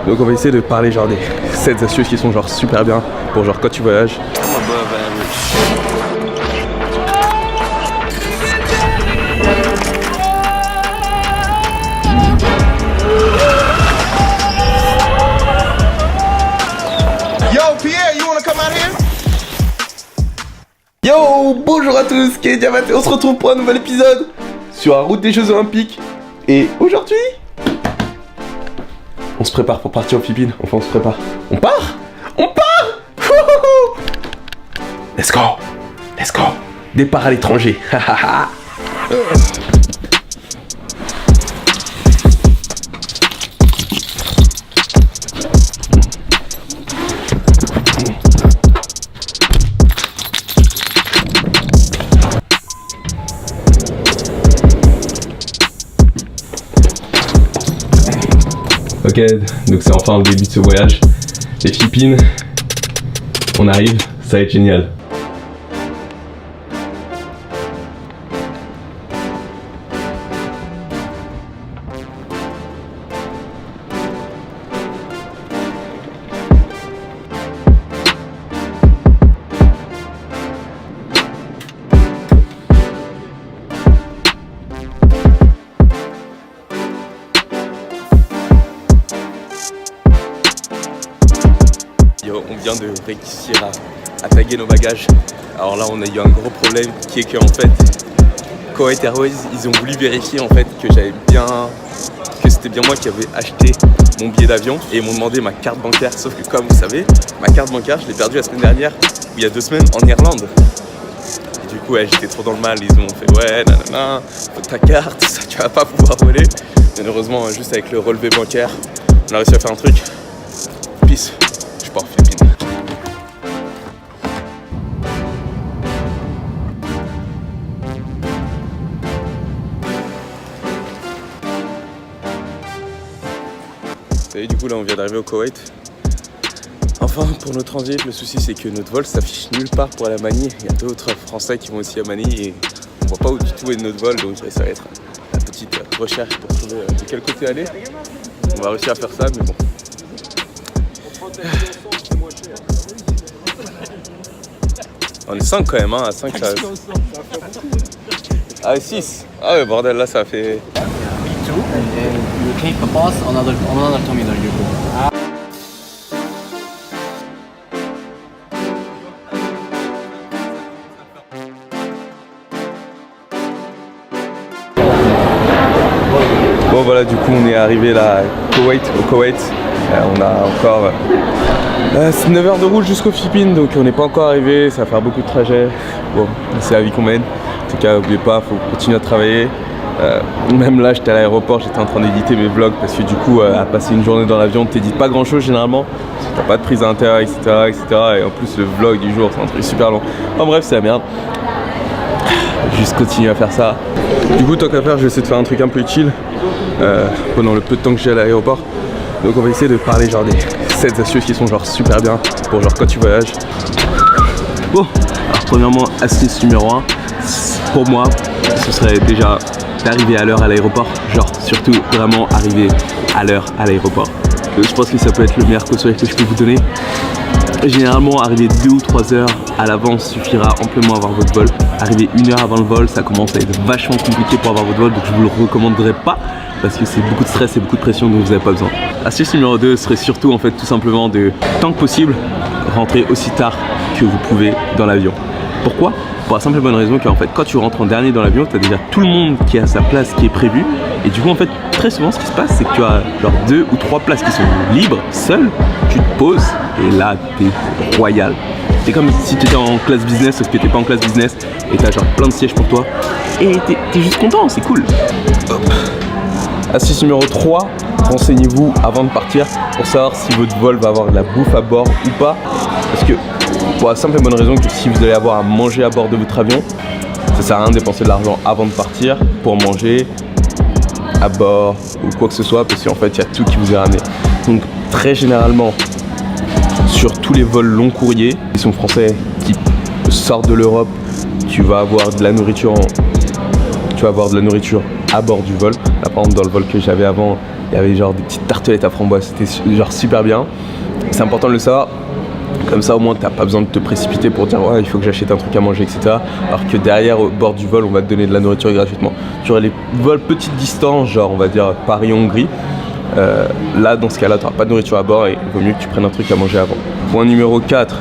Donc on va essayer de parler genre des 7 astuces qui sont genre super bien pour genre quand tu voyages. Yo, bonjour à tous, Kennedy Diamaté, on se retrouve pour un nouvel épisode sur la route des Jeux Olympiques. Et aujourd'hui, on se prépare pour partir aux Philippines. Enfin, on se prépare. On part. Wouhou. Let's go. Départ à l'étranger. Ok, donc c'est enfin le début de ce voyage. Les Philippines, on arrive, ça va être génial. On vient de réussir à taguer nos bagages. Alors là on a eu un gros problème qui est que en fait Kuwait Airways ils ont voulu vérifier en fait que c'était bien moi qui avais acheté mon billet d'avion et ils m'ont demandé ma carte bancaire, sauf que comme vous savez ma carte bancaire je l'ai perdue la semaine dernière ou il y a 2 semaines en Irlande. Et du coup j'étais trop dans le mal, ils ont fait ouais nanana, faut ta carte, ça tu vas pas pouvoir voler. Mais heureusement juste avec le relevé bancaire on a réussi à faire un truc. Peace. Je pars aux Philippines. Et du coup là on vient d'arriver au Koweït. Enfin pour notre transit, le souci c'est que notre vol s'affiche nulle part pour aller à Manille. Il y a d'autres Français qui vont aussi à Manille et on voit pas où du tout est notre vol, donc ça va être la petite recherche pour trouver de quel côté aller. On va réussir à faire ça mais bon. On est 5 quand même, hein, à 5 ça... Ah 6. Ah ouais bordel là ça fait... And then you take the bus another terminal you go. Bon voilà du coup on est arrivé là au Koweït. On a encore 9 heures de route jusqu'aux Philippines, donc on n'est pas encore arrivé, ça va faire beaucoup de trajets. Bon, c'est la vie qu'on mène. En tout cas, n'oubliez pas, il faut continuer à travailler. Même là, j'étais à l'aéroport, j'étais en train d'éditer mes vlogs parce que du coup, à passer une journée dans l'avion, t'édites pas grand chose généralement. T'as pas de prise à l'intérieur, etc., Et en plus, le vlog du jour, c'est un truc super long. Enfin bref, c'est la merde. Juste continuer à faire ça. Du coup, tant qu'à faire, je vais essayer de faire un truc un peu utile pendant le peu de temps que j'ai à l'aéroport. Donc on va essayer de parler genre des 7 astuces qui sont genre super bien pour genre quand tu voyages. Bon, alors premièrement, astuce numéro 1, pour moi, ce serait déjà d'arriver à l'heure à l'aéroport. Genre surtout vraiment arriver à l'heure à l'aéroport. Je pense que ça peut être le meilleur conseil que je peux vous donner. Généralement, arriver 2 ou 3 heures à l'avance suffira amplement à avoir votre vol. Arriver 1 heure avant le vol, ça commence à être vachement compliqué pour avoir votre vol, donc je vous le recommanderais pas. Parce que c'est beaucoup de stress et beaucoup de pression dont vous n'avez pas besoin. Astuce numéro 2 serait surtout en fait tout simplement de, tant que possible, rentrer aussi tard que vous pouvez dans l'avion. Pourquoi? Pour la simple et bonne raison qu'en fait quand tu rentres en dernier dans l'avion, tu as déjà tout le monde qui a sa place qui est prévue. Et du coup en fait très souvent ce qui se passe c'est que tu as genre 2 ou 3 places qui sont libres, seules, tu te poses et là t'es royal. C'est comme si tu étais en classe business sauf que t'es pas en classe business et t'as genre plein de sièges pour toi. Et t'es juste content, c'est cool. Hop. Astuce numéro 3, renseignez-vous avant de partir pour savoir si votre vol va avoir de la bouffe à bord ou pas. Parce que pour la simple et bonne raison que si vous allez avoir à manger à bord de votre avion, ça sert à rien de dépenser de l'argent avant de partir pour manger à bord ou quoi que ce soit parce qu'en fait il y a tout qui vous est ramené. Donc très généralement sur tous les vols long courriers qui sont français qui sortent de l'Europe, tu vas avoir de la nourriture à bord du vol. Là par exemple dans le vol que j'avais avant, Il y avait genre des petites tartelettes à framboise, c'était genre super bien. C'est important de le savoir. Comme ça au moins t'as pas besoin de te précipiter pour dire ouais il faut que j'achète un truc à manger, etc. Alors que derrière au bord du vol on va te donner de la nourriture gratuitement. Tu aurais les vols petites distances, genre on va dire Paris-Hongrie. Là dans ce cas là tu n'auras pas de nourriture à bord et il vaut mieux que tu prennes un truc à manger avant. Point numéro 4.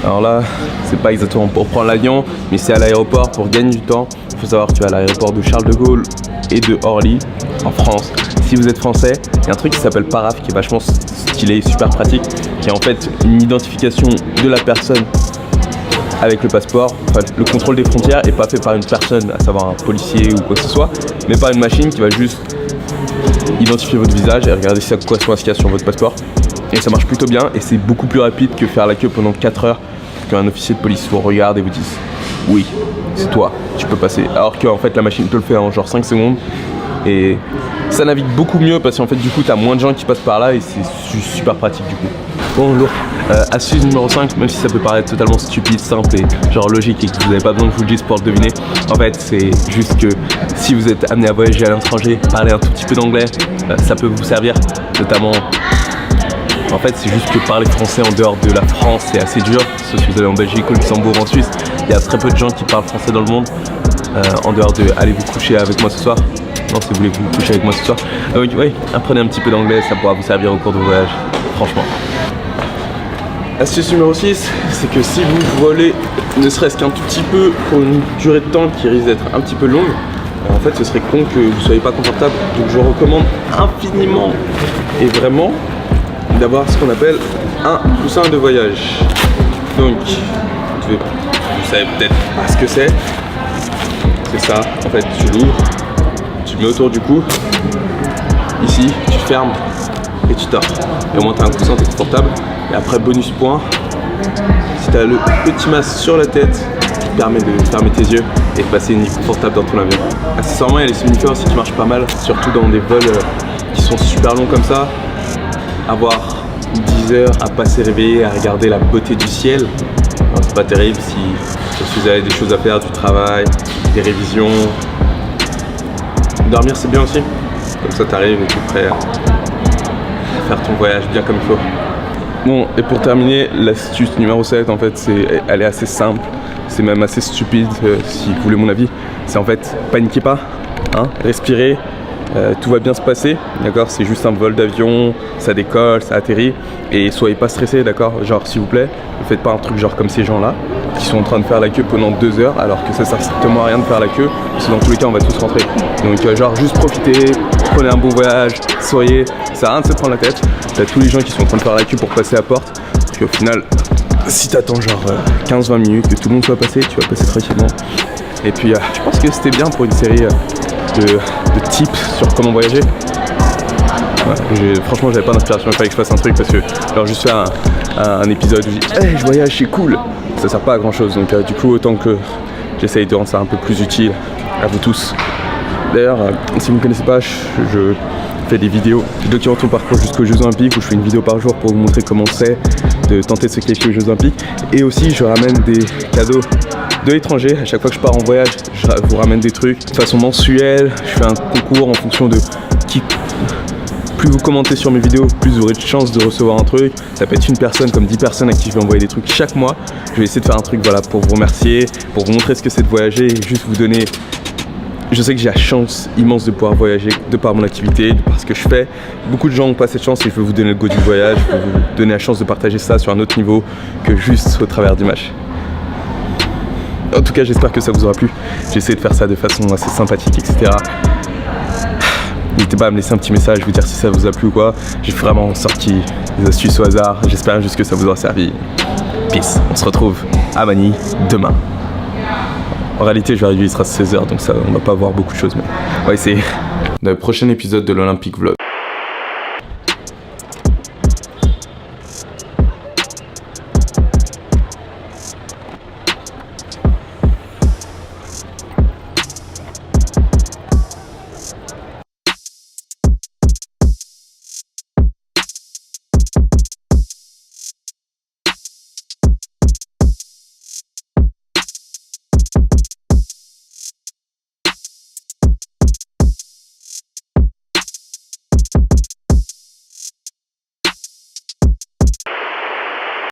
Alors là c'est pas exactement pour prendre l'avion mais c'est à l'aéroport pour gagner du temps. Il faut savoir que tu es à l'aéroport de Charles de Gaulle et de Orly en France. Si vous êtes français, il y a un truc qui s'appelle Paraf qui est vachement stylé, super pratique, qui est en fait une identification de la personne avec le passeport. Enfin, le contrôle des frontières est pas fait par une personne, à savoir un policier ou quoi que ce soit, mais par une machine qui va juste identifier votre visage et regarder si ça correspond à ce qu'il y a sur votre passeport. Et ça marche plutôt bien et c'est beaucoup plus rapide que faire la queue pendant 4 heures qu'un officier de police vous regarde et vous dise oui, c'est toi, tu peux passer. Alors qu'en fait la machine te le fait en genre 5 secondes. Et ça navigue beaucoup mieux parce qu'en fait du coup t'as moins de gens qui passent par là et c'est super pratique du coup. Bon lourd, astuce numéro 5, même si ça peut paraître totalement stupide, simple et genre logique et que vous n'avez pas besoin que je vous le dise pour le deviner. En fait c'est juste que si vous êtes amené à voyager à l'étranger, parler un tout petit peu d'anglais, ça peut vous servir. Notamment, en fait c'est juste que parler français en dehors de la France c'est assez dur. Sauf si vous allez en Belgique, au Luxembourg, en Suisse, il y a très peu de gens qui parlent français dans le monde. En dehors de allez vous coucher avec moi ce soir. Non, si vous voulez vous coucher avec moi ce soir. Donc oui, apprenez un petit peu d'anglais, ça pourra vous servir au cours de voyage, franchement. Astuce numéro 6, c'est que si vous volez ne serait-ce qu'un tout petit peu pour une durée de temps qui risque d'être un petit peu longue, en fait ce serait con que vous ne soyez pas confortable. Donc je recommande infiniment et vraiment d'avoir ce qu'on appelle un coussin de voyage. Donc, vous savez peut-être pas ce que c'est. C'est ça, en fait tu l'ouvres. Tu le mets autour du cou, ici, tu fermes et tu dors. Et au moins tu as un coussin, tu es confortable. Et après, bonus point, si tu as le petit masque sur la tête, qui te permet de fermer tes yeux et de passer une nuit confortable dans ton avion. Accessoirement, il y a les somnifères aussi qui marchent pas mal, surtout dans des vols qui sont super longs comme ça. Avoir 10 heures à passer réveillé, à regarder la beauté du ciel, c'est pas terrible si vous avez des choses à faire, du travail, des révisions. Dormir c'est bien aussi, comme ça t'arrives et t'es prêt à faire ton voyage bien comme il faut. Bon, et pour terminer, l'astuce numéro 7 en fait, elle est assez simple, c'est même assez stupide si vous voulez mon avis. C'est en fait, paniquez pas, hein, respirez, tout va bien se passer, d'accord? C'est juste un vol d'avion, ça décolle, ça atterrit, et soyez pas stressés, d'accord? Genre s'il vous plaît, ne faites pas un truc genre comme ces gens-là, qui sont en train de faire la queue pendant 2 heures, alors que ça sert strictement à rien de faire la queue, parce que dans tous les cas on va tous rentrer. Donc genre juste profitez, prenez un bon voyage, souriez, ça sert à rien de se prendre la tête. T'as tous les gens qui sont en train de faire la queue pour passer à la porte, parce qu'au final, si t'attends genre 15-20 minutes, que tout le monde soit passé, tu vas passer tranquillement. Et puis je pense que c'était bien pour une série de tips sur comment voyager. Ouais, franchement j'avais pas d'inspiration, il fallait que je fasse un truc parce que alors juste faire un épisode où je dis hey, je voyage, c'est cool, ça sert pas à grand chose. Donc du coup autant que j'essaye de rendre ça un peu plus utile à vous tous. D'ailleurs si vous ne me connaissez pas, je fais des vidéos qui documentent mon parcours jusqu'aux Jeux Olympiques, où je fais une vidéo par jour pour vous montrer comment c'est de tenter de se qualifier aux Jeux Olympiques. Et aussi je ramène des cadeaux de l'étranger. À chaque fois que je pars en voyage, je vous ramène des trucs de façon mensuelle. Je fais un concours en fonction de qui. Plus vous commentez sur mes vidéos, plus vous aurez de chances de recevoir un truc. Ça peut être une personne comme 10 personnes à qui je vais envoyer des trucs chaque mois. Je vais essayer de faire un truc voilà, pour vous remercier, pour vous montrer ce que c'est de voyager et juste vous donner. Je sais que j'ai la chance immense de pouvoir voyager de par mon activité, de par ce que je fais. Beaucoup de gens n'ont pas cette chance et je veux vous donner le goût du voyage, je veux vous donner la chance de partager ça sur un autre niveau que juste au travers d'Image. En tout cas, j'espère que ça vous aura plu. J'ai essayé de faire ça de façon assez sympathique, etc. N'hésitez pas à me laisser un petit message, vous dire si ça vous a plu ou quoi. J'ai vraiment sorti des astuces au hasard. J'espère juste que ça vous aura servi. Peace. On se retrouve à Manille demain. En réalité, je vais arriver, il sera 16h, donc ça, on va pas voir beaucoup de choses. Mais on va essayer. Dans le prochain épisode de l'Olympic Vlog.